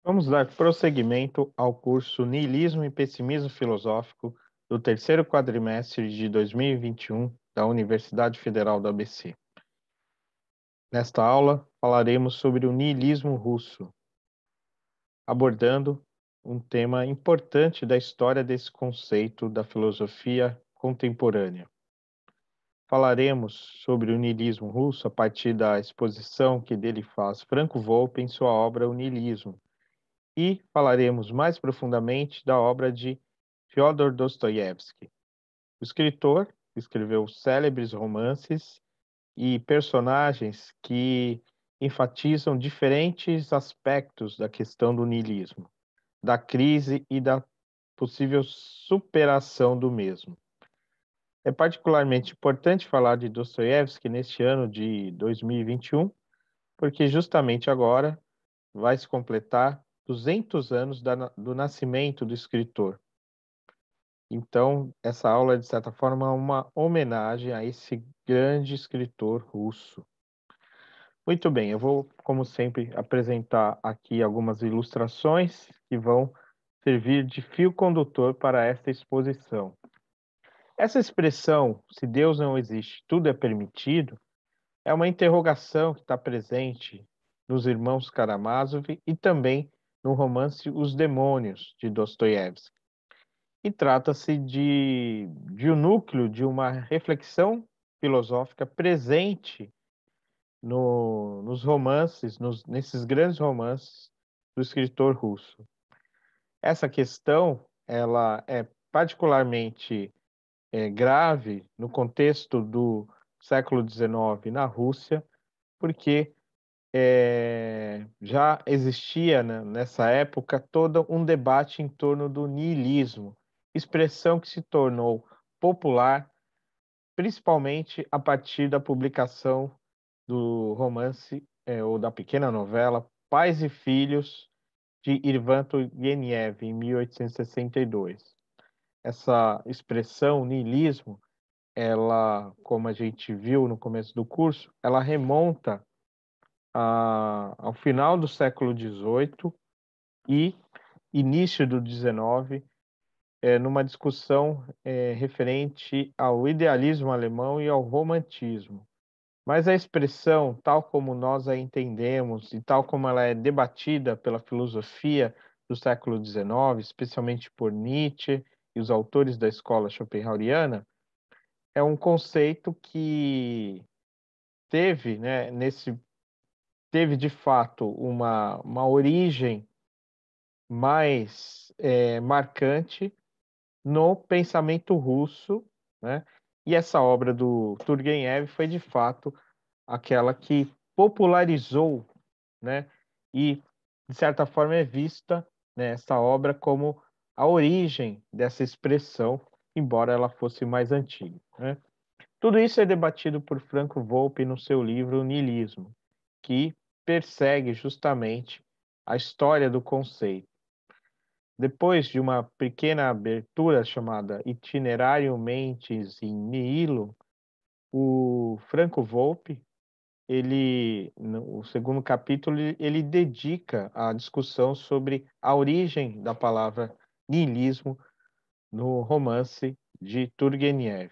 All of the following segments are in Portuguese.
Vamos dar prosseguimento ao curso Niilismo e Pessimismo Filosófico do terceiro quadrimestre de 2021 da Universidade Federal do ABC. Nesta aula, falaremos sobre o niilismo russo, abordando um tema importante da história desse conceito da filosofia contemporânea. Falaremos sobre o niilismo russo a partir da exposição que dele faz Franco Volpi em sua obra O Niilismo, e falaremos mais profundamente da obra de Fyodor Dostoiévski, o escritor que escreveu célebres romances e personagens que enfatizam diferentes aspectos da questão do niilismo, da crise e da possível superação do mesmo. É particularmente importante falar de Dostoiévski neste ano de 2021, porque justamente agora vai se completar 200 anos do nascimento do escritor. Então, essa aula é, de certa forma, uma homenagem a esse grande escritor russo. Muito bem, eu vou, como sempre, apresentar aqui algumas ilustrações que vão servir de fio condutor para esta exposição. Essa expressão, se Deus não existe, tudo é permitido, é uma interrogação que está presente nos Irmãos Karamazov e também no romance Os Demônios, de Dostoiévski. E trata-se de um núcleo de uma reflexão filosófica presente nos romances, nesses grandes romances do escritor russo. Essa questão ela é particularmente grave no contexto do século XIX na Rússia, porque já existia, né, nessa época todo um debate em torno do niilismo, expressão que se tornou popular principalmente a partir da publicação do romance ou da pequena novela Pais e Filhos, de Ivan Turgenev, em 1862. Essa expressão niilismo, ela, como a gente viu no começo do curso, ela remonta ao final do século XVIII e início do XIX, numa discussão referente ao idealismo alemão e ao romantismo. Mas a expressão, tal como nós a entendemos e tal como ela é debatida pela filosofia do século XIX, especialmente por Nietzsche e os autores da escola schopenhaueriana, é um conceito que teve, né, teve de fato uma origem mais marcante no pensamento russo, né? E essa obra do Turgenev foi de fato aquela que popularizou, né? E de certa forma é vista, né, essa obra como a origem dessa expressão, embora ela fosse mais antiga, né? Tudo isso é debatido por Franco Volpi no seu livro Niilismo, que persegue justamente a história do conceito. Depois de uma pequena abertura chamada Itinerário Mentes in Nihilo, o Franco Volpi, no segundo capítulo, ele dedica a discussão sobre a origem da palavra niilismo no romance de Turgenev.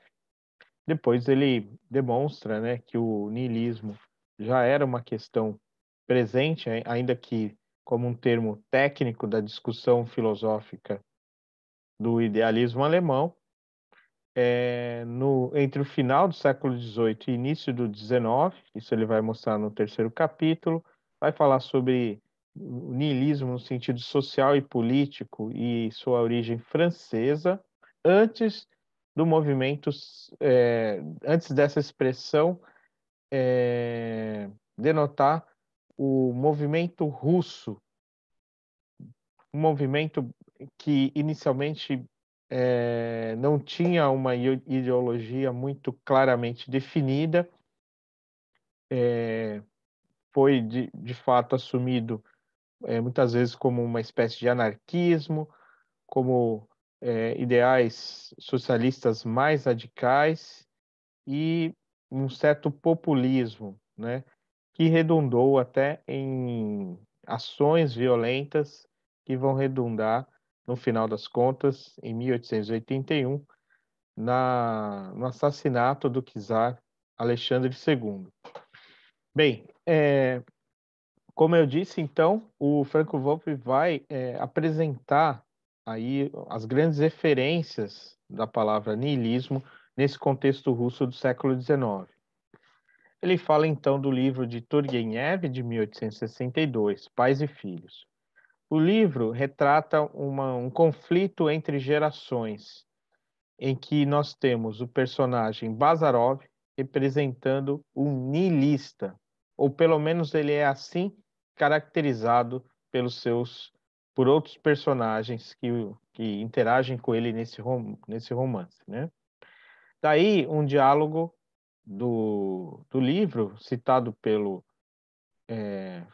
Depois ele demonstra, né, que o niilismo já era uma questão presente, ainda que como um termo técnico da discussão filosófica do idealismo alemão, entre o final do século XVIII e início do XIX, isso ele vai mostrar no terceiro capítulo, vai falar sobre o niilismo no sentido social e político e sua origem francesa, antes do movimento, antes dessa expressão denotar o movimento russo, um movimento que inicialmente não tinha uma ideologia muito claramente definida, foi de fato assumido muitas vezes como uma espécie de anarquismo, como ideais socialistas mais radicais e um certo populismo, né, que redundou até em ações violentas que vão redundar, no final das contas, em 1881, no assassinato do czar Alexandre II. Bem, como eu disse, então, o Franco Volpi vai apresentar aí as grandes referências da palavra niilismo nesse contexto russo do século XIX. Ele fala então do livro de Turgenev, de 1862, Pais e Filhos. O livro retrata um conflito entre gerações, em que nós temos o personagem Bazarov representando um niilista, ou pelo menos ele é assim caracterizado por outros personagens que interagem com ele nesse romance, né? Daí um diálogo do livro, citado pelo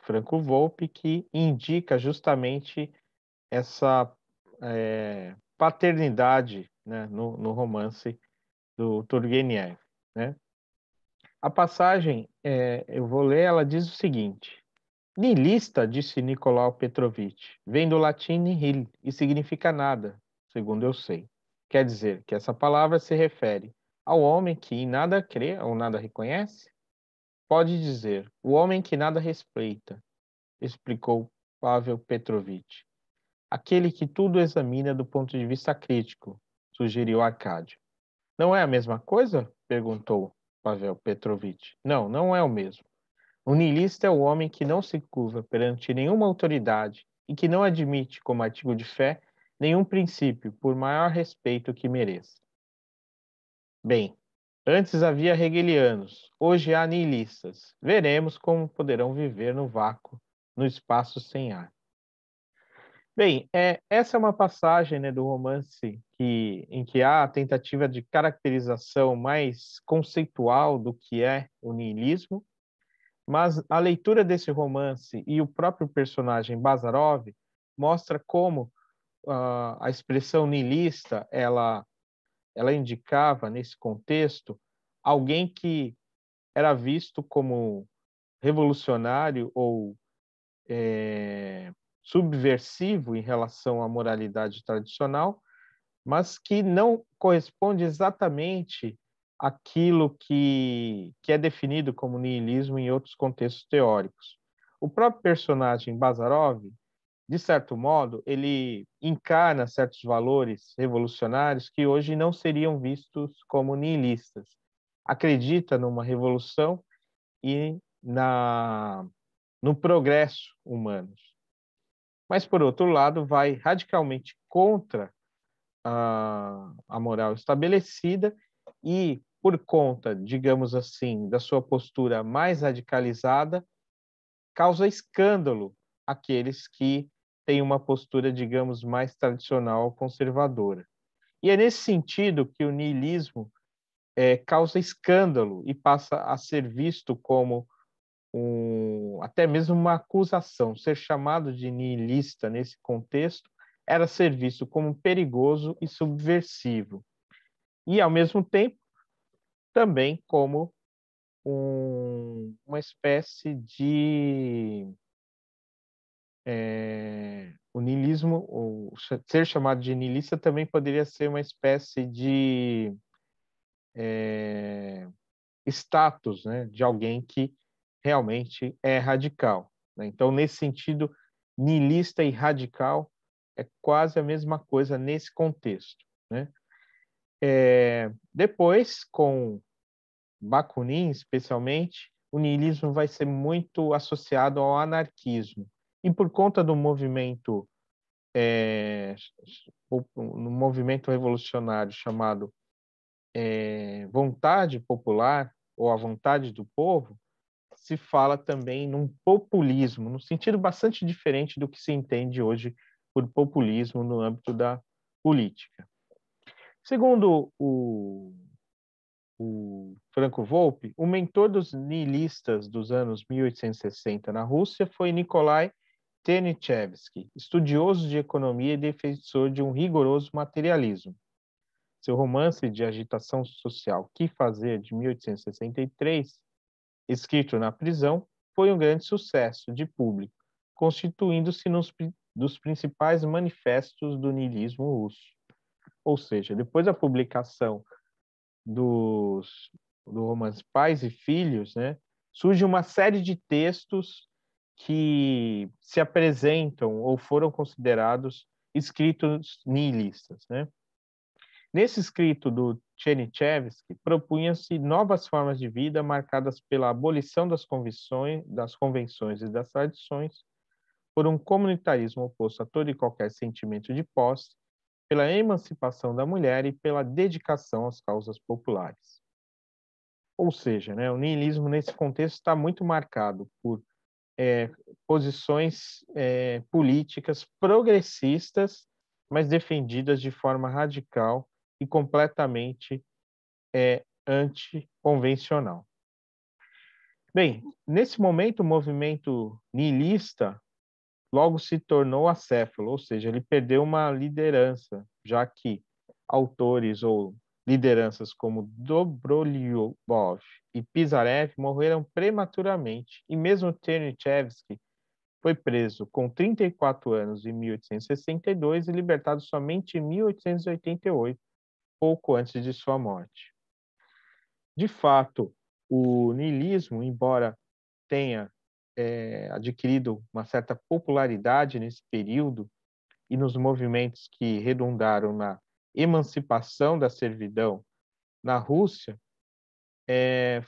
Franco Volpi, que indica justamente essa paternidade, né, no romance do Turgenev, né? A passagem, eu vou ler, ela diz o seguinte: Nihilista, disse Nicolau Petrovich, vem do latim nihil e significa nada, segundo eu sei. Quer dizer que essa palavra se refere ao homem que em nada crê ou nada reconhece? Pode dizer, o homem que nada respeita, explicou Pavel Petrovich. Aquele que tudo examina do ponto de vista crítico, sugeriu Arcádio. Não é a mesma coisa? Perguntou Pavel Petrovich. Não, não é o mesmo. O niilista é o homem que não se curva perante nenhuma autoridade e que não admite, como artigo de fé, nenhum princípio, por maior respeito que mereça. Bem, antes havia hegelianos, hoje há niilistas. Veremos como poderão viver no vácuo, no espaço sem ar. Bem, essa é uma passagem, né, do romance em que há a tentativa de caracterização mais conceitual do que é o niilismo, mas a leitura desse romance e o próprio personagem Bazarov mostra como a expressão niilista ela indicava nesse contexto alguém que era visto como revolucionário ou subversivo em relação à moralidade tradicional, mas que não corresponde exatamente àquilo que é definido como niilismo em outros contextos teóricos. O próprio personagem Bazarov, de certo modo, ele encarna certos valores revolucionários que hoje não seriam vistos como niilistas. Acredita numa revolução e no progresso humano. Mas, por outro lado, vai radicalmente contra a moral estabelecida e, por conta, digamos assim, da sua postura mais radicalizada, causa escândalo àqueles que têm uma postura, digamos, mais tradicional, conservadora. E é nesse sentido que o niilismo causa escândalo e passa a ser visto como até mesmo uma acusação. Ser chamado de niilista nesse contexto era ser visto como perigoso e subversivo. E, ao mesmo tempo, também como uma espécie de. O niilismo, ser chamado de niilista também poderia ser uma espécie de status, né, de alguém que realmente é radical, né? Então, nesse sentido, niilista e radical é quase a mesma coisa nesse contexto, né? Depois, com Bakunin, especialmente, o niilismo vai ser muito associado ao anarquismo. E por conta do movimento, no movimento revolucionário chamado vontade popular, ou a vontade do povo, se fala também num populismo, num sentido bastante diferente do que se entende hoje por populismo no âmbito da política. Segundo o Franco Volpi, o mentor dos nihilistas dos anos 1860 na Rússia foi Nikolai Ternichevsky, estudioso de economia e defensor de um rigoroso materialismo. Seu romance de agitação social Que Fazer, de 1863, escrito na prisão, foi um grande sucesso de público, constituindo-se dos principais manifestos do niilismo russo. Ou seja, depois da publicação dos, do romance Pais e Filhos, né, surge uma série de textos que se apresentam ou foram considerados escritos nihilistas, né? Nesse escrito do Chernyshevsky, propunha-se novas formas de vida marcadas pela abolição das convenções e das tradições, por um comunitarismo oposto a todo e qualquer sentimento de posse, pela emancipação da mulher e pela dedicação às causas populares. Ou seja, né, o niilismo nesse contexto está muito marcado por posições políticas progressistas, mas defendidas de forma radical e completamente anticonvencional. Bem, nesse momento, o movimento niilista logo se tornou acéfalo, ou seja, ele perdeu uma liderança, já que autores ou lideranças como Dobrolyubov e Pisarev morreram prematuramente, e mesmo Chernyshevsky foi preso com 34 anos em 1862 e libertado somente em 1888, pouco antes de sua morte. De fato, o niilismo, embora tenha adquirido uma certa popularidade nesse período e nos movimentos que redundaram na emancipação da servidão na Rússia,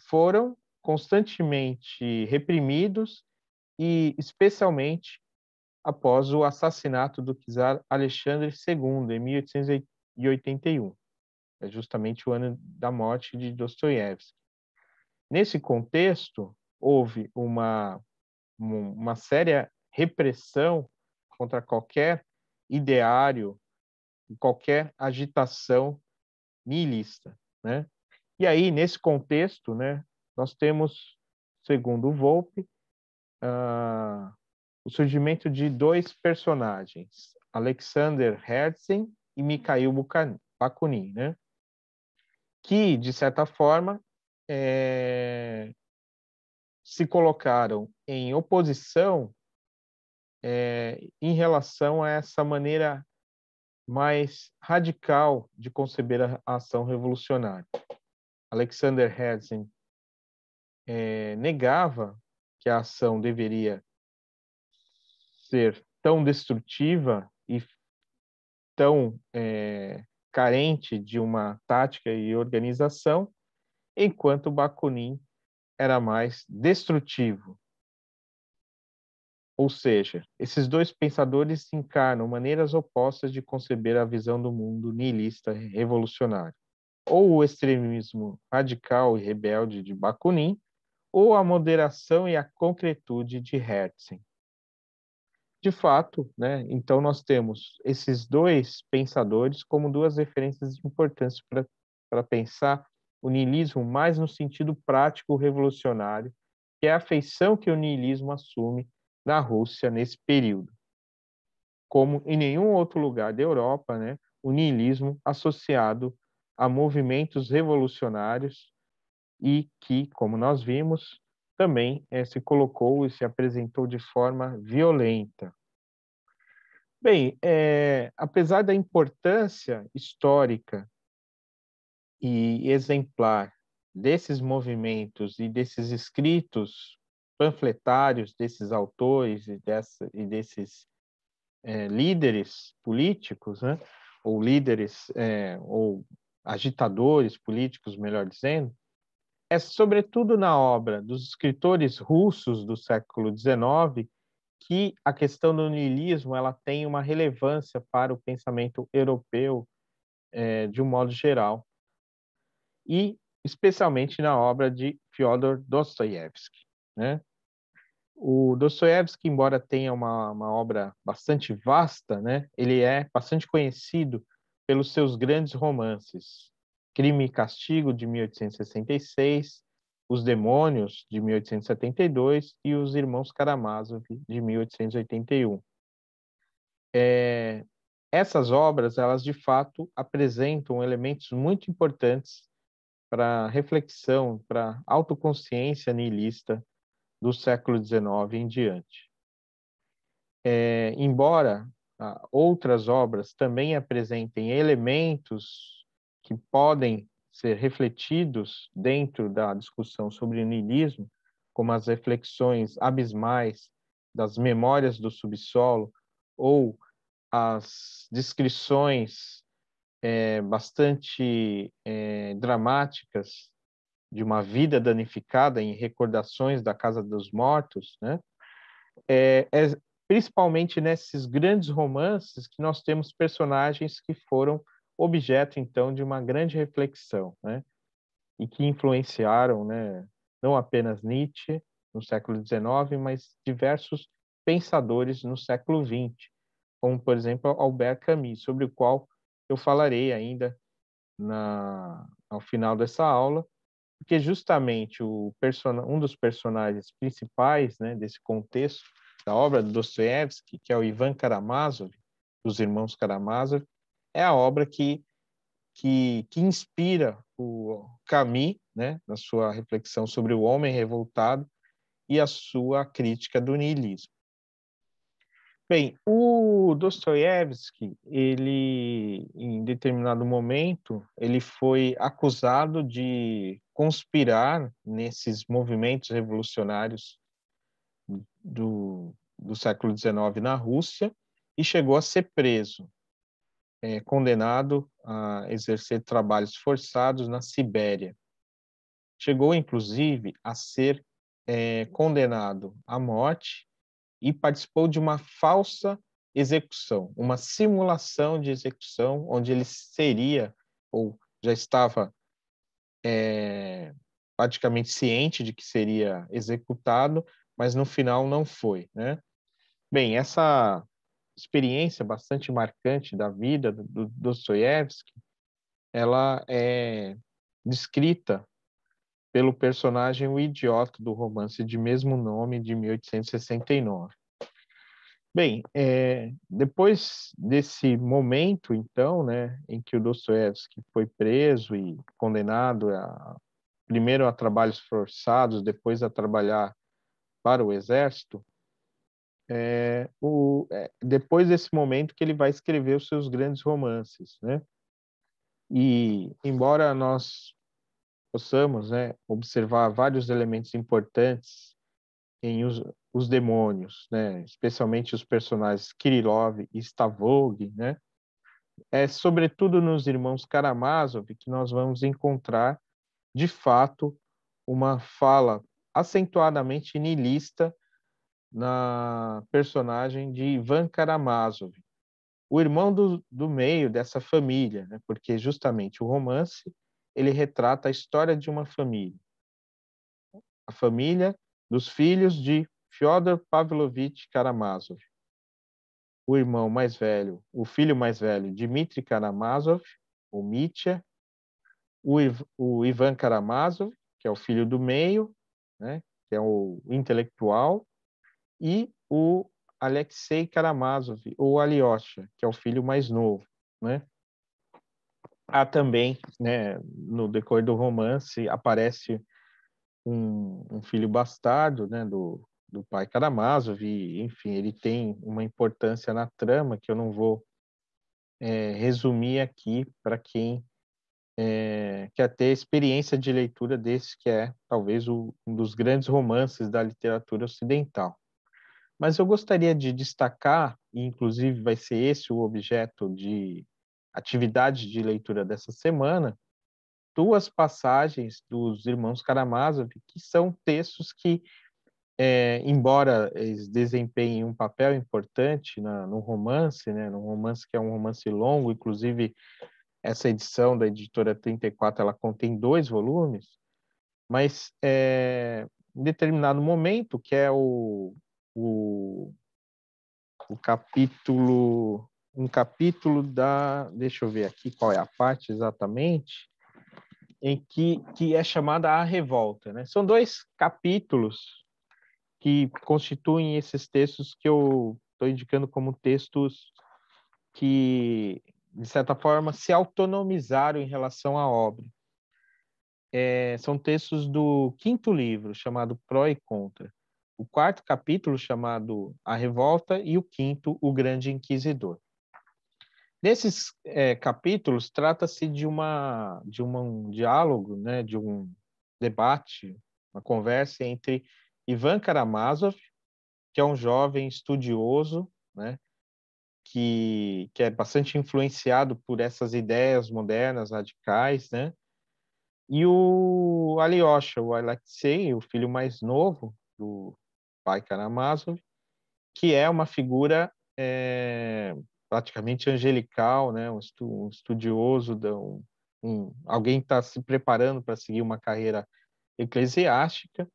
foram constantemente reprimidos e especialmente após o assassinato do czar Alexandre II, em 1881. É justamente o ano da morte de Dostoiévski. Nesse contexto, houve uma séria repressão contra qualquer ideário, qualquer agitação niilista, né? E aí, nesse contexto, né, nós temos, segundo o Volpe, o surgimento de dois personagens, Alexander Herzen e Mikhail Bakunin, né? Que, de certa forma, se colocaram em oposição em relação a essa maneira mais radical de conceber a ação revolucionária. Alexander Herzen negava que a ação deveria ser tão destrutiva e tão carente de uma tática e organização, enquanto Bakunin era mais destrutivo. Ou seja, esses dois pensadores encarnam maneiras opostas de conceber a visão do mundo niilista revolucionário. Ou o extremismo radical e rebelde de Bakunin, ou a moderação e a concretude de Herzen. De fato, né, então nós temos esses dois pensadores como duas referências importantes para pensar o niilismo mais no sentido prático revolucionário, que é a feição que o niilismo assume na Rússia nesse período. Como em nenhum outro lugar da Europa, né, o niilismo associado a movimentos revolucionários e que, como nós vimos, também se colocou e se apresentou de forma violenta. Bem, apesar da importância histórica e exemplar desses movimentos e desses escritos panfletários desses autores e desses líderes políticos, né? Ou líderes, ou agitadores políticos, melhor dizendo, é sobretudo na obra dos escritores russos do século XIX que a questão do niilismo ela tem uma relevância para o pensamento europeu de um modo geral, e especialmente na obra de Fyodor Dostoiévski, né? O Dostoiévski, embora tenha uma obra bastante vasta, né, ele é bastante conhecido pelos seus grandes romances, Crime e Castigo, de 1866, Os Demônios, de 1872, e Os Irmãos Karamazov, de 1881. Essas obras, elas de fato apresentam elementos muito importantes para reflexão, para autoconsciência niilista do século XIX em diante. embora outras obras também apresentem elementos que podem ser refletidos dentro da discussão sobre o niilismo, como as reflexões abismais das memórias do subsolo ou as descrições bastante dramáticas de uma vida danificada em Recordações da Casa dos Mortos, né? É principalmente nesses grandes romances que nós temos personagens que foram objeto, então, de uma grande reflexão, né? E que influenciaram, né, não apenas Nietzsche no século XIX, mas diversos pensadores no século XX, como, por exemplo, Albert Camus, sobre o qual eu falarei ainda ao final dessa aula, porque justamente um dos personagens principais, né, desse contexto da obra de Dostoiévski, que é o Ivan Karamazov, dos irmãos Karamazov, é a obra que inspira o Camus, né, na sua reflexão sobre o homem revoltado e a sua crítica do niilismo. Bem, o Dostoiévski, ele, em determinado momento, ele foi acusado de conspirar nesses movimentos revolucionários do século XIX na Rússia e chegou a ser preso, condenado a exercer trabalhos forçados na Sibéria. Chegou, inclusive, a ser condenado à morte e participou de uma falsa execução, uma simulação de execução, onde ele seria, ou já estava praticamente ciente de que seria executado, mas no final não foi, né? Bem, essa experiência bastante marcante da vida do Dostoiévski, ela é descrita pelo personagem O Idiota do romance de mesmo nome de 1869. Bem, depois desse momento, então, né, em que o Dostoiévski foi preso e condenado primeiro a trabalhos forçados, depois a trabalhar para o exército, depois desse momento que ele vai escrever os seus grandes romances, né? E embora nós possamos, né, observar vários elementos importantes em os demônios, né, especialmente os personagens Kirillov e Stavog, né? É sobretudo nos irmãos Karamazov que nós vamos encontrar, de fato, uma fala acentuadamente niilista na personagem de Ivan Karamazov, o irmão do meio dessa família, né? Porque justamente o romance ele retrata a história de uma família, a família dos filhos de Fyodor Pavlovich Karamazov, o irmão mais velho, o filho mais velho, Dmitry Karamazov, o Mitya, o Ivan Karamazov, que é o filho do meio, né? Que é o intelectual, e o Alexei Karamazov, ou Alyosha, que é o filho mais novo, né? Há também, né, no decorrer do romance, aparece um filho bastardo, né, do pai Karamazov, e, enfim, ele tem uma importância na trama que eu não vou resumir aqui para quem quer ter experiência de leitura desse, que é talvez um dos grandes romances da literatura ocidental. Mas eu gostaria de destacar, e inclusive vai ser esse o objeto de atividade de leitura dessa semana, duas passagens dos irmãos Karamazov, que são textos que, embora eles desempenhem um papel importante no romance, né, num romance que é um romance longo, inclusive essa edição da editora 34, ela contém 2 volumes, mas em determinado momento, que é o capítulo, um capítulo deixa eu ver aqui qual é a parte exatamente, em que é chamada A Revolta, né? São 2 capítulos que constituem esses textos que eu estou indicando como textos que, de certa forma, se autonomizaram em relação à obra. São textos do 5º livro, chamado Pró e Contra. o quarto capítulo, chamado A Revolta, e o quinto, O Grande Inquisidor. Nesses capítulos, trata-se um diálogo, né, de um debate, uma conversa entre Ivan Karamazov, que é um jovem estudioso, né, que é bastante influenciado por essas ideias modernas, radicais, né, e o Alyosha, o Alexei, o filho mais novo do pai Karamazov, que é uma figura praticamente angelical, né? Um estudioso, alguém que está se preparando para seguir uma carreira eclesiástica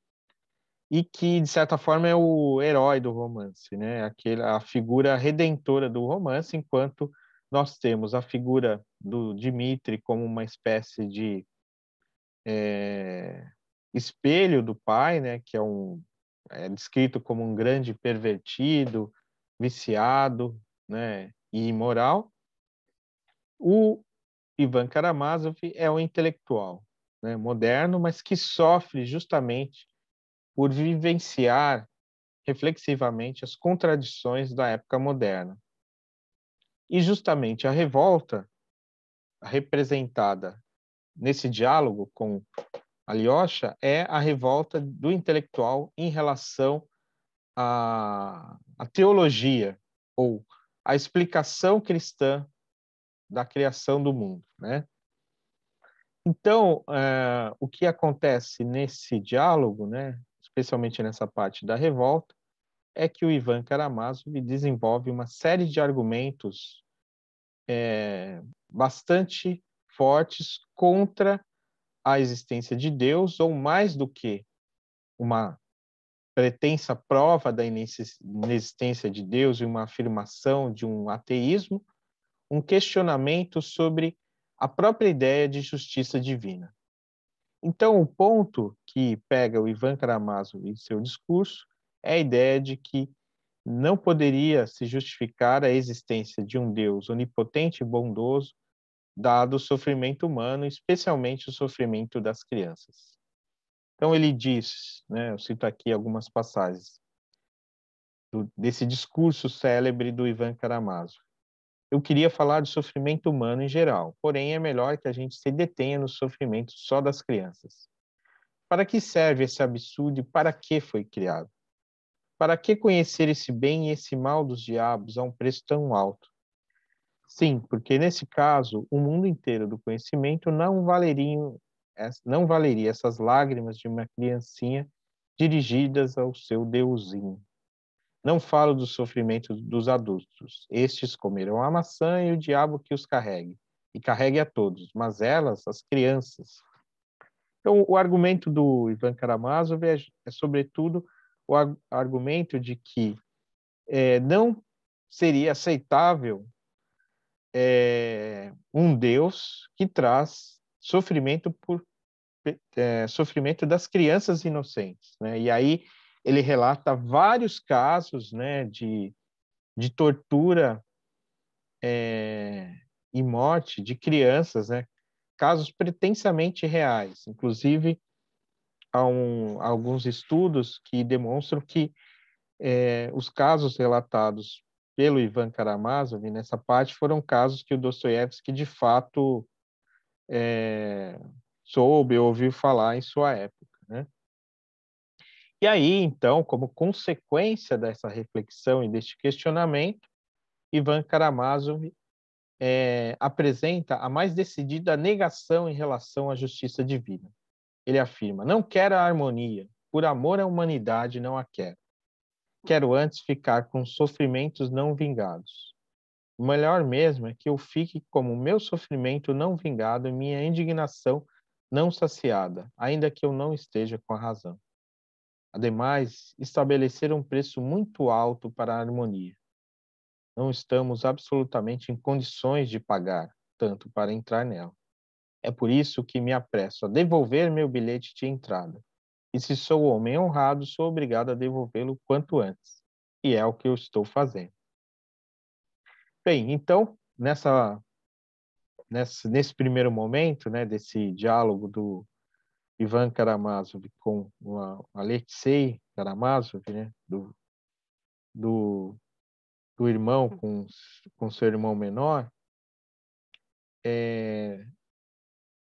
e que, de certa forma, é o herói do romance, né? A figura redentora do romance, enquanto nós temos a figura do Dmitri como uma espécie de espelho do pai, né? Que é descrito como um grande pervertido, viciado, né? E imoral. O Ivan Karamazov é um intelectual, né? Moderno, mas que sofre justamente por vivenciar reflexivamente as contradições da época moderna. E justamente a revolta representada nesse diálogo com Alyosha é a revolta do intelectual em relação à teologia ou à explicação cristã da criação do mundo, né? Então, o que acontece nesse diálogo, né, especialmente nessa parte da revolta, é que o Ivan Karamazov desenvolve uma série de argumentos bastante fortes contra a existência de Deus, ou mais do que uma pretensa prova da inexistência de Deus e uma afirmação de um ateísmo, um questionamento sobre a própria ideia de justiça divina. Então, o ponto que pega o Ivan Karamazov em seu discurso é a ideia de que não poderia se justificar a existência de um Deus onipotente e bondoso, dado o sofrimento humano, especialmente o sofrimento das crianças. Então, ele diz, né, eu cito aqui algumas passagens desse discurso célebre do Ivan Karamazov. Eu queria falar do sofrimento humano em geral, porém é melhor que a gente se detenha no sofrimento só das crianças. Para que serve esse absurdo e para que foi criado? Para que conhecer esse bem e esse mal dos diabos a um preço tão alto? Sim, porque nesse caso, o mundo inteiro do conhecimento não valeria essas lágrimas de uma criancinha dirigidas ao seu deusinho. Não falo do sofrimento dos adultos. Estes comerão a maçã e o diabo que os carregue, e carregue a todos, mas elas, as crianças. Então, o argumento do Ivan Karamazov sobretudo, o argumento de que não seria aceitável um Deus que traz sofrimento das crianças inocentes, né? E aí ele relata vários casos, né, de tortura e morte de crianças, né? Casos pretensamente reais. Inclusive, há alguns estudos que demonstram que os casos relatados pelo Ivan Karamazov nessa parte foram casos que o Dostoiévski de fato soube, ouviu falar em sua época, né? E aí, então, como consequência dessa reflexão e deste questionamento, Ivan Karamazov apresenta a mais decidida negação em relação à justiça divina. Ele afirma: não quero a harmonia, por amor à humanidade não a quero. Quero antes ficar com sofrimentos não vingados. O melhor mesmo é que eu fique como meu sofrimento não vingado e minha indignação não saciada, ainda que eu não esteja com a razão. Ademais, estabelecer um preço muito alto para a harmonia. Não estamos absolutamente em condições de pagar tanto para entrar nela. É por isso que me apresso a devolver meu bilhete de entrada. E se sou homem honrado, sou obrigado a devolvê-lo quanto antes. E é o que eu estou fazendo. Bem, então, nesse primeiro momento, né, desse diálogo Ivan Karamazov com o Alexei Karamazov, né? Do irmão com seu irmão menor,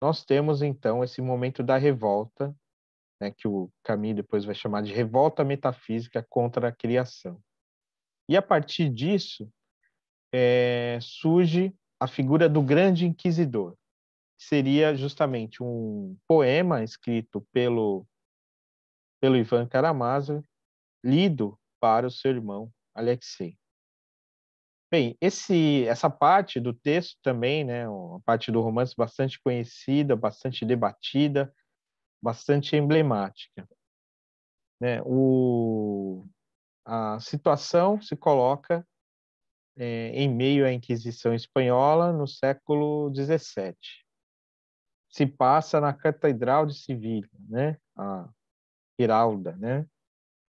nós temos então esse momento da revolta, né, que o Camus depois vai chamar de revolta metafísica contra a criação. E a partir disso surge a figura do grande inquisidor, que seria justamente um poema escrito pelo Ivan Karamazov, lido para o seu irmão Alexei. Bem, essa parte do texto também, né, uma parte do romance bastante conhecida, bastante debatida, bastante emblemática, né? A situação se coloca em meio à Inquisição Espanhola no século XVII. Se passa na Catedral de Sevilha, né? A Giralda, né?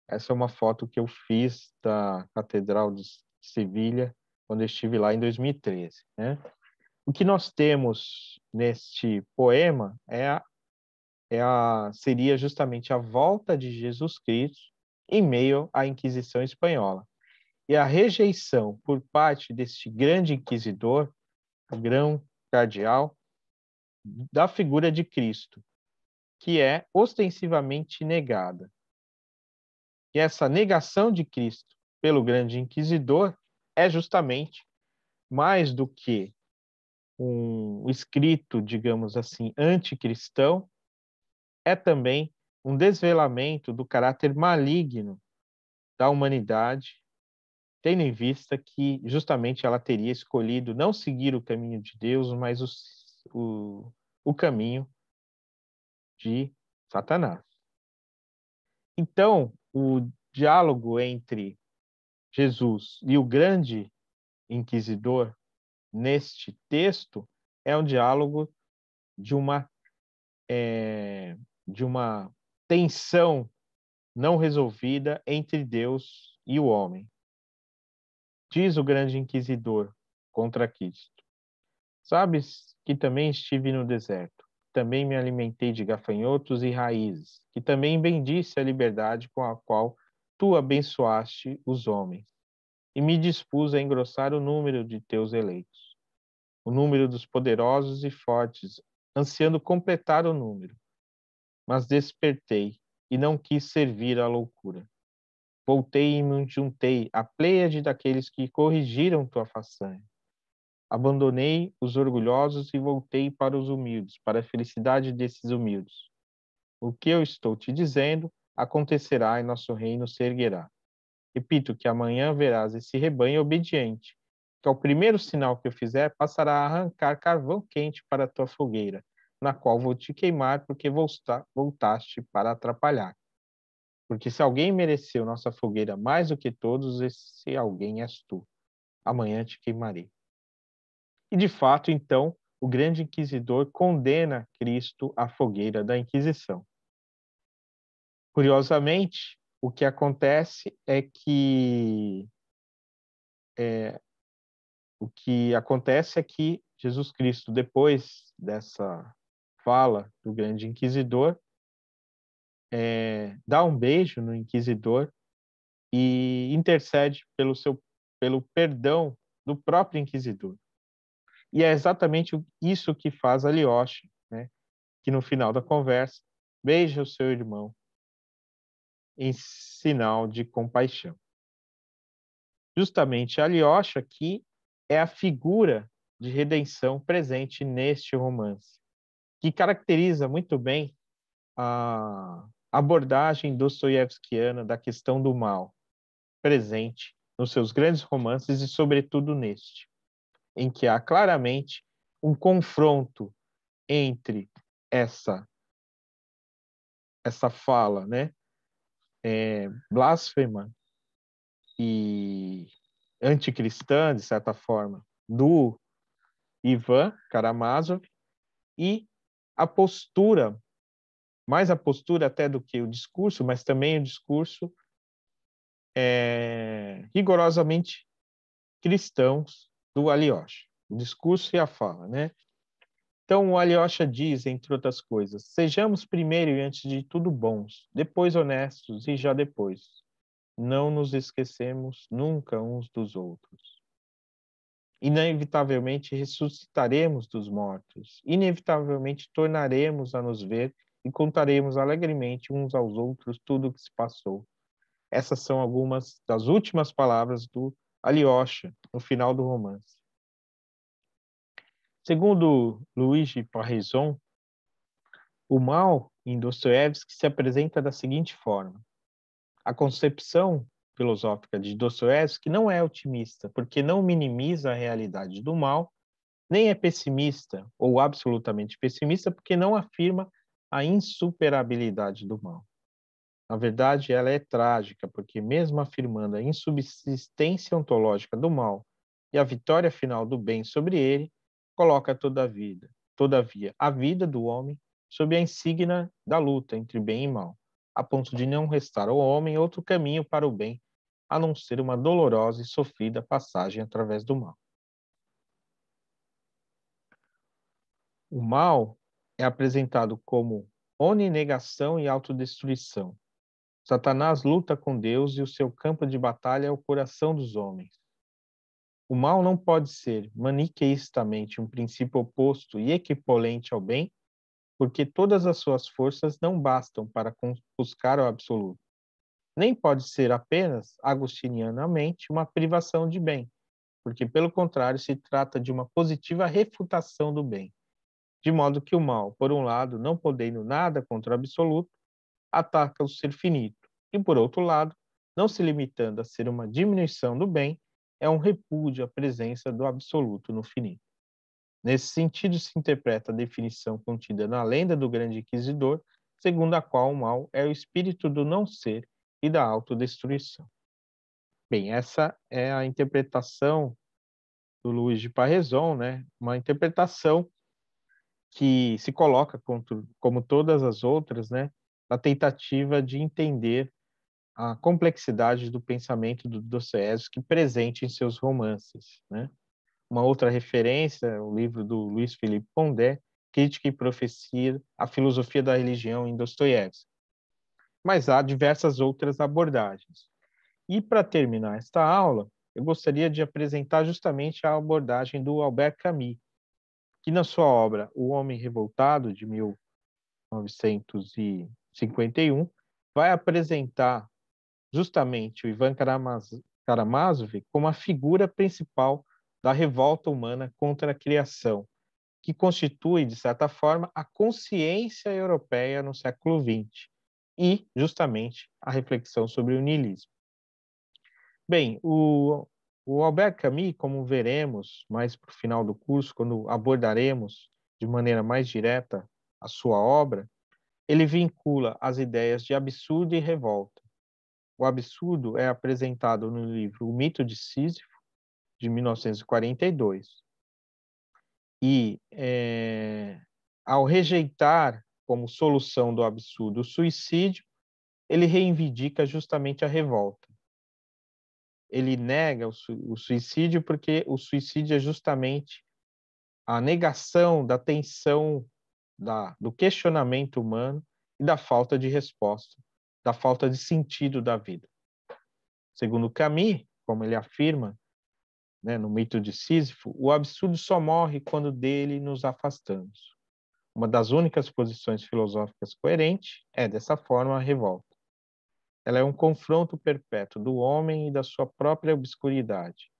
Essa é uma foto que eu fiz da Catedral de Sevilha quando eu estive lá em 2013, né? O que nós temos neste poema seria justamente a volta de Jesus Cristo em meio à Inquisição Espanhola. E a rejeição por parte deste grande inquisidor, o grão cardeal, da figura de Cristo, que é ostensivamente negada. E essa negação de Cristo pelo grande inquisidor é justamente mais do que um escrito, digamos assim, anticristão, é também um desvelamento do caráter maligno da humanidade, tendo em vista que justamente ela teria escolhido não seguir o caminho de Deus, mas o caminho de Satanás. Então, o diálogo entre Jesus e o grande inquisidor neste texto é um diálogo de uma de uma tensão não resolvida entre Deus e o homem. Diz o grande inquisidor contra Cristo: sabes que também estive no deserto, também me alimentei de gafanhotos e raízes, que também bendice a liberdade com a qual tu abençoaste os homens, e me dispus a engrossar o número de teus eleitos, o número dos poderosos e fortes, ansiando completar o número. Mas despertei e não quis servir à loucura. Voltei e me juntei à pleiade daqueles que corrigiram tua façanha. Abandonei os orgulhosos e voltei para os humildes, para a felicidade desses humildes. O que eu estou te dizendo acontecerá e nosso reino se erguerá. Repito que amanhã verás esse rebanho obediente, que ao primeiro sinal que eu fizer passará a arrancar carvão quente para a tua fogueira, na qual vou te queimar porque voltaste para atrapalhar. Porque se alguém mereceu nossa fogueira mais do que todos, esse alguém és tu. Amanhã te queimarei. E de fato, então, o grande inquisidor condena Cristo à fogueira da Inquisição. Curiosamente, o que acontece é que Jesus Cristo, depois dessa fala do grande inquisidor, dá um beijo no inquisidor e intercede pelo perdão do próprio inquisidor. E é exatamente isso que faz Alyosha, né? Que no final da conversa beija o seu irmão em sinal de compaixão. Justamente Alyosha aqui é a figura de redenção presente neste romance, que caracteriza muito bem a abordagem dostoiévskiana da questão do mal, presente nos seus grandes romances e, sobretudo, neste, em que há claramente um confronto entre essa fala, né, blasfema e anticristã, de certa forma, do Ivan Karamazov e a postura, mais a postura até do que o discurso, mas também o discurso rigorosamente cristãos do Alyosha, o discurso e a fala, né? Então, o Alyosha diz, entre outras coisas, sejamos primeiro e antes de tudo bons, depois honestos e já depois. Não nos esquecemos nunca uns dos outros. Inevitavelmente ressuscitaremos dos mortos, inevitavelmente tornaremos a nos ver e contaremos alegremente uns aos outros tudo o que se passou. Essas são algumas das últimas palavras do Alyosha, no final do romance. Segundo Luigi Parrison, o mal em Dostoiévski se apresenta da seguinte forma: a concepção filosófica de Dostoiévski não é otimista, porque não minimiza a realidade do mal, nem é pessimista ou absolutamente pessimista, porque não afirma a insuperabilidade do mal. Na verdade, ela é trágica, porque mesmo afirmando a insubsistência ontológica do mal e a vitória final do bem sobre ele, coloca todavia, a vida do homem sob a insígnia da luta entre bem e mal, a ponto de não restar ao homem outro caminho para o bem, a não ser uma dolorosa e sofrida passagem através do mal. O mal é apresentado como oninegação e autodestruição. Satanás luta com Deus e o seu campo de batalha é o coração dos homens. O mal não pode ser maniqueistamente um princípio oposto e equivalente ao bem, porque todas as suas forças não bastam para buscar o absoluto. Nem pode ser apenas, agostinianamente, uma privação de bem, porque, pelo contrário, se trata de uma positiva refutação do bem. De modo que o mal, por um lado, não podendo nada contra o absoluto, ataca o ser finito, e, por outro lado, não se limitando a ser uma diminuição do bem, é um repúdio à presença do absoluto no finito. Nesse sentido, se interpreta a definição contida na lenda do grande inquisidor, segundo a qual o mal é o espírito do não ser e da autodestruição. Bem, essa é a interpretação do Luiz de Parrezon, né? Uma interpretação que se coloca como todas as outras, né? Na tentativa de entender a complexidade do pensamento do Dostoiévski presente em seus romances, né? Uma outra referência é o livro do Luiz Felipe Pondé, Crítica e Profecia, a Filosofia da Religião em Dostoiévski. Mas há diversas outras abordagens. E para terminar esta aula, eu gostaria de apresentar justamente a abordagem do Albert Camus, que na sua obra O Homem Revoltado, de 1951, vai apresentar justamente o Ivan Karamazov como a figura principal da revolta humana contra a criação, que constitui, de certa forma, a consciência europeia no século XX e, justamente, a reflexão sobre o niilismo. Bem, o Albert Camus, como veremos mais para o final do curso, quando abordaremos de maneira mais direta a sua obra, ele vincula as ideias de absurdo e revolta. O absurdo é apresentado no livro O Mito de Sísifo, de 1942. Ao rejeitar como solução do absurdo o suicídio, ele reivindica justamente a revolta. Ele nega o suicídio porque o suicídio é justamente a negação da tensão do questionamento humano e da falta de resposta, da falta de sentido da vida. Segundo Camus, como ele afirma, né, no Mito de Sísifo, o absurdo só morre quando dele nos afastamos. Uma das únicas posições filosóficas coerentes é, dessa forma, a revolta. Ela é um confronto perpétuo do homem e da sua própria obscuridade.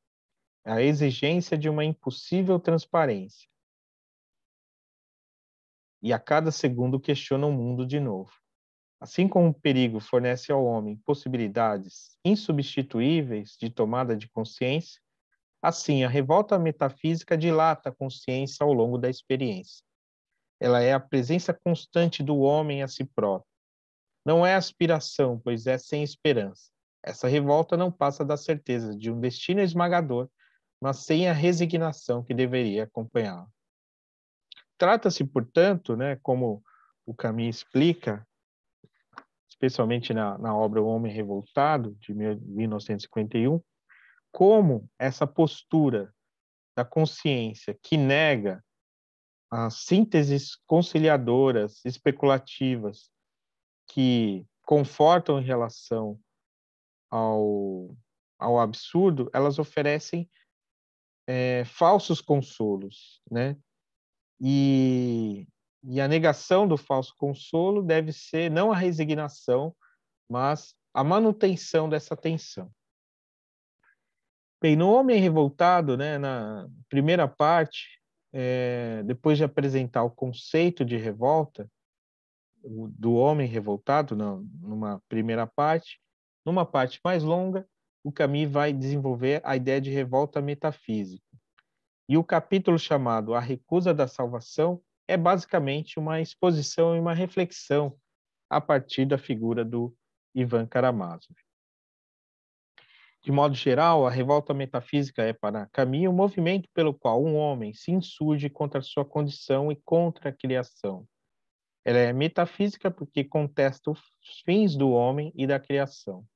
É a exigência de uma impossível transparência. E a cada segundo questiona o mundo de novo. Assim como o perigo fornece ao homem possibilidades insubstituíveis de tomada de consciência, assim a revolta metafísica dilata a consciência ao longo da experiência. Ela é a presença constante do homem a si próprio. Não é aspiração, pois é sem esperança. Essa revolta não passa da certeza de um destino esmagador, mas sem a resignação que deveria acompanhá-la. Trata-se, portanto, né, como o Camus explica, especialmente na obra O Homem Revoltado, de 1951, como essa postura da consciência que nega as sínteses conciliadoras, especulativas, que confortam em relação ao, ao absurdo, elas oferecem falsos consolos, né? E, e a negação do falso consolo deve ser não a resignação, mas a manutenção dessa tensão. Bem, no Homem Revoltado, né, na primeira parte, depois de apresentar o conceito de revolta, do homem revoltado, não, numa primeira parte, numa parte mais longa, o Camus vai desenvolver a ideia de revolta metafísica. E o capítulo chamado A Recusa da Salvação é basicamente uma exposição e uma reflexão a partir da figura do Ivan Karamazov. De modo geral, a revolta metafísica é para Camus o movimento pelo qual um homem se insurge contra a sua condição e contra a criação. Ela é metafísica porque contesta os fins do homem e da criação.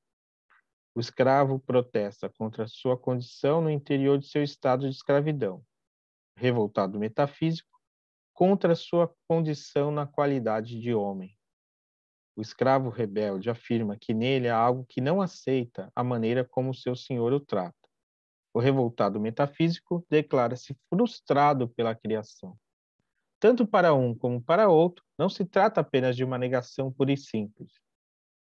O escravo protesta contra a sua condição no interior de seu estado de escravidão. Revoltado metafísico, contra a sua condição na qualidade de homem. O escravo rebelde afirma que nele há algo que não aceita a maneira como seu senhor o trata. O revoltado metafísico declara-se frustrado pela criação. Tanto para um como para outro, não se trata apenas de uma negação pura e simples.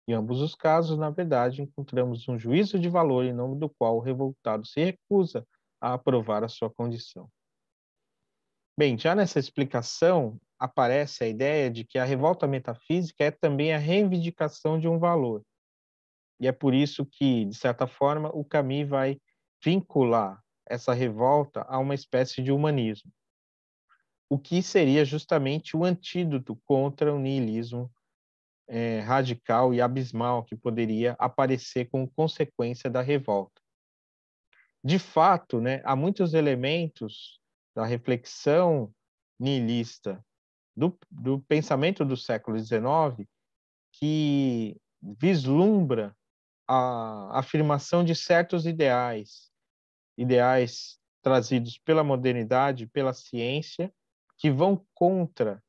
Em ambos os casos, na verdade, encontramos um juízo de valor em nome do qual o revoltado se recusa a aprovar a sua condição. Bem, já nessa explicação, aparece a ideia de que a revolta metafísica é também a reivindicação de um valor. E é por isso que, de certa forma, o Camus vai vincular essa revolta a uma espécie de humanismo, o que seria justamente o antídoto contra o niilismo radical e abismal que poderia aparecer como consequência da revolta. De fato, né, há muitos elementos da reflexão nihilista do pensamento do século XIX que vislumbra a afirmação de certos ideais trazidos pela modernidade, pela ciência, que vão contra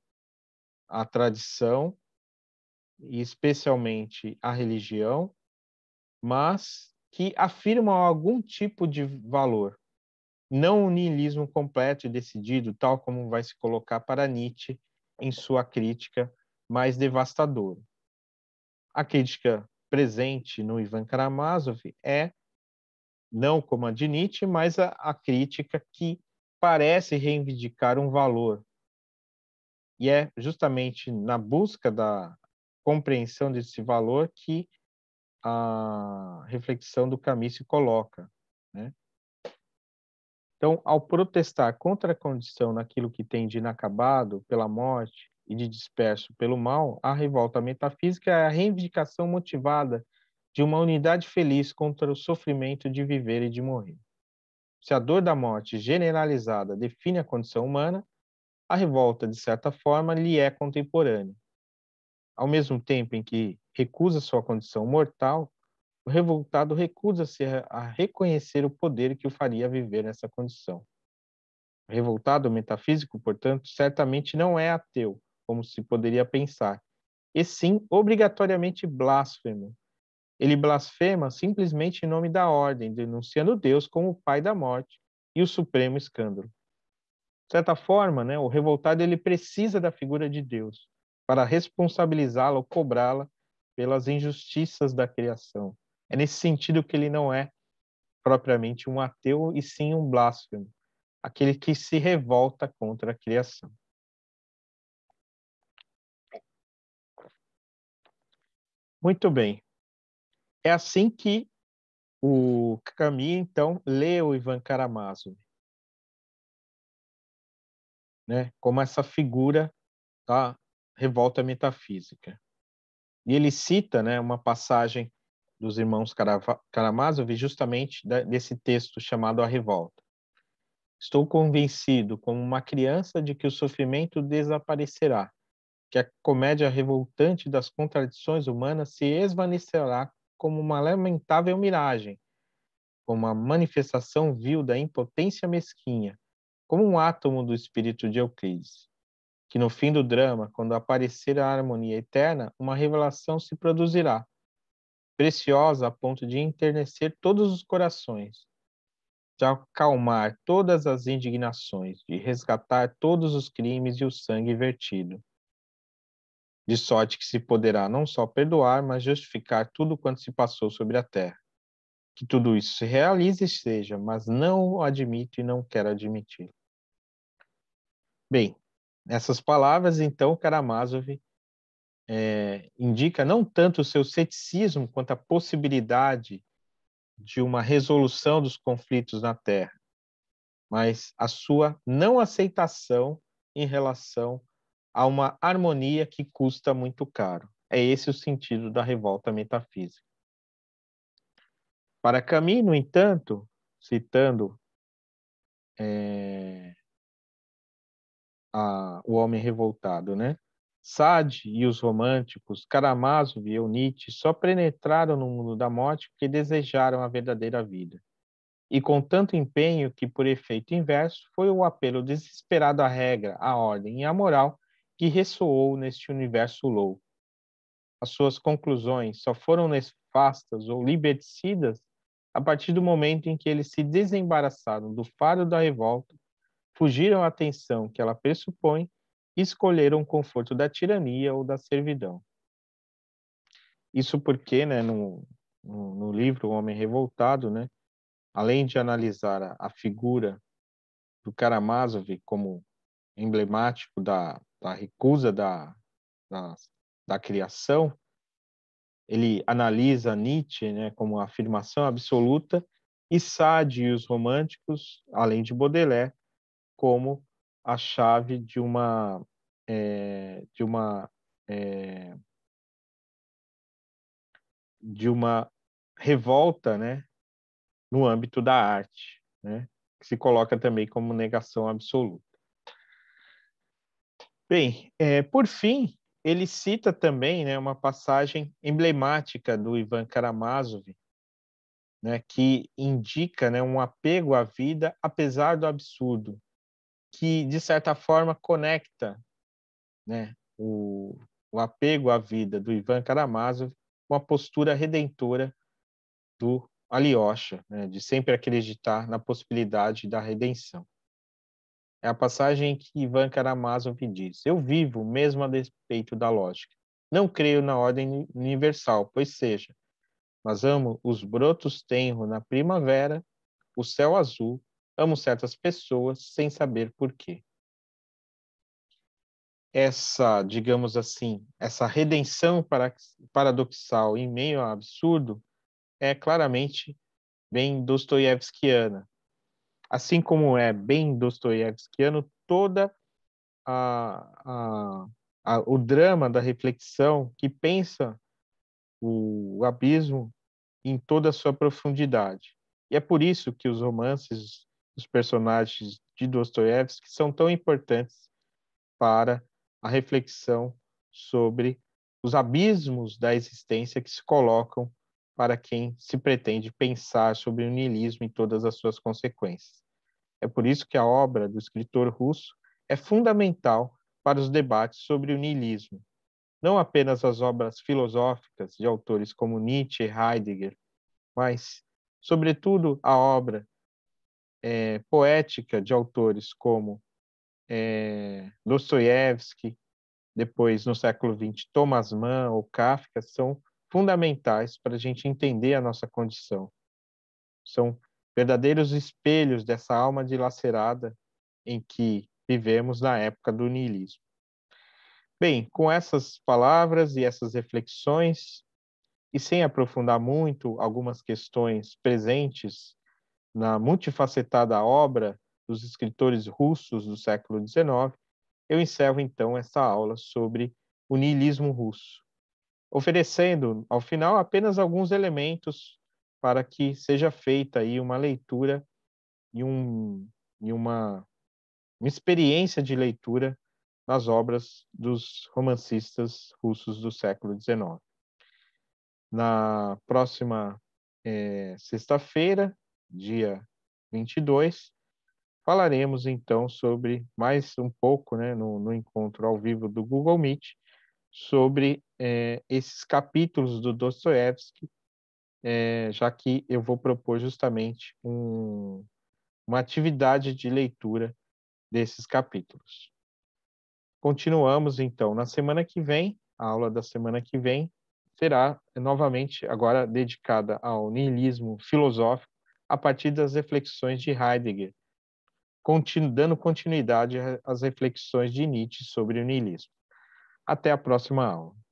a tradição e especialmente a religião, mas que afirmam algum tipo de valor, não o niilismo completo e decidido, tal como vai se colocar para Nietzsche em sua crítica mais devastadora. A crítica presente no Ivan Karamazov é, não como a de Nietzsche, mas a crítica que parece reivindicar um valor. E é justamente na busca da compreensão desse valor que a reflexão do Camus se coloca, né? Então, ao protestar contra a condição naquilo que tem de inacabado pela morte e de disperso pelo mal, a revolta metafísica é a reivindicação motivada de uma unidade feliz contra o sofrimento de viver e de morrer. Se a dor da morte generalizada define a condição humana, a revolta, de certa forma, lhe é contemporânea. Ao mesmo tempo em que recusa sua condição mortal, o revoltado recusa-se a reconhecer o poder que o faria viver nessa condição. O revoltado metafísico, portanto, certamente não é ateu, como se poderia pensar, e sim obrigatoriamente blasfemo. Ele blasfema simplesmente em nome da ordem, denunciando Deus como o pai da morte e o supremo escândalo. De certa forma, né, o revoltado ele precisa da figura de Deus para responsabilizá-la ou cobrá-la pelas injustiças da criação. É nesse sentido que ele não é propriamente um ateu, e sim um blasfemo, aquele que se revolta contra a criação. Muito bem. É assim que o Camus, então, lê o Ivan Karamazov, né, como essa figura da revolta metafísica. E ele cita, né, uma passagem dos irmãos Karamazov justamente desse texto chamado A Revolta. Estou convencido, como uma criança, de que o sofrimento desaparecerá, que a comédia revoltante das contradições humanas se esvanecerá como uma lamentável miragem, como uma manifestação vil da impotência mesquinha, como um átomo do espírito de Euclides. que no fim do drama, quando aparecer a harmonia eterna, uma revelação se produzirá, preciosa a ponto de enternecer todos os corações, de acalmar todas as indignações, de resgatar todos os crimes e o sangue vertido, de sorte que se poderá não só perdoar, mas justificar tudo quanto se passou sobre a terra. Que tudo isso se realize e seja, mas não o admito e não quero admitir. Bem, nessas palavras, então, Karamazov indica não tanto o seu ceticismo quanto a possibilidade de uma resolução dos conflitos na Terra, mas a sua não aceitação em relação a uma harmonia que custa muito caro. É esse o sentido da revolta metafísica. Para Camus, no entanto, citando o Homem Revoltado, né? Sade e os românticos, Karamazov e Nietzsche só penetraram no mundo da morte porque desejaram a verdadeira vida. E com tanto empenho que, por efeito inverso, foi o apelo desesperado à regra, à ordem e à moral que ressoou neste universo louco. As suas conclusões só foram nefastas ou liberticidas a partir do momento em que eles se desembaraçaram do faro da revolta, fugiram à tensão que ela pressupõe e escolheram o conforto da tirania ou da servidão. Isso porque, né, no livro O Homem Revoltado, né, além de analisar a figura do Karamazov como emblemático da recusa da, da criação, ele analisa Nietzsche, né, como a afirmação absoluta e Sade e os românticos, além de Baudelaire, como a chave é, de uma é, de uma revolta, né, no âmbito da arte, né, que se coloca também como negação absoluta. Bem, por fim, ele cita também, né, uma passagem emblemática do Ivan Karamazov, né, que indica, né, um apego à vida apesar do absurdo, que de certa forma conecta, né, o apego à vida do Ivan Karamazov com a postura redentora do Alyosha, né, de sempre acreditar na possibilidade da redenção. É a passagem que Ivan Karamazov diz: Eu vivo mesmo a despeito da lógica. Não creio na ordem universal, pois seja, mas amo os brotos tenros na primavera, o céu azul, amo certas pessoas sem saber por quê. Essa, digamos assim, essa redenção paradoxal em meio ao absurdo é claramente bem dostoiévskiana. Assim como é bem dostoiévskiano toda a, o drama da reflexão que pensa o abismo em toda a sua profundidade. E é por isso que os romances dos personagens de Dostoiévski são tão importantes para a reflexão sobre os abismos da existência que se colocam para quem se pretende pensar sobre o niilismo e todas as suas consequências. É por isso que a obra do escritor russo é fundamental para os debates sobre o niilismo. Não apenas as obras filosóficas de autores como Nietzsche e Heidegger, mas, sobretudo, a obra poética de autores como Dostoiévski, depois, no século XX, Thomas Mann ou Kafka, são fundamentais para a gente entender a nossa condição. São verdadeiros espelhos dessa alma dilacerada em que vivemos na época do niilismo. Bem, com essas palavras e essas reflexões, e sem aprofundar muito algumas questões presentes na multifacetada obra dos escritores russos do século XIX, eu encerro então essa aula sobre o niilismo russo, oferecendo, ao final, apenas alguns elementos para que seja feita aí uma leitura e, e uma experiência de leitura nas obras dos romancistas russos do século XIX. Na próxima sexta-feira, dia 22, falaremos então sobre mais um pouco, né, no encontro ao vivo do Google Meet, sobre esses capítulos do Dostoiévski, já que eu vou propor justamente uma atividade de leitura desses capítulos. Continuamos então na semana que vem, a aula da semana que vem será novamente agora dedicada ao niilismo filosófico a partir das reflexões de Heidegger, dando continuidade às reflexões de Nietzsche sobre o niilismo. Até a próxima aula.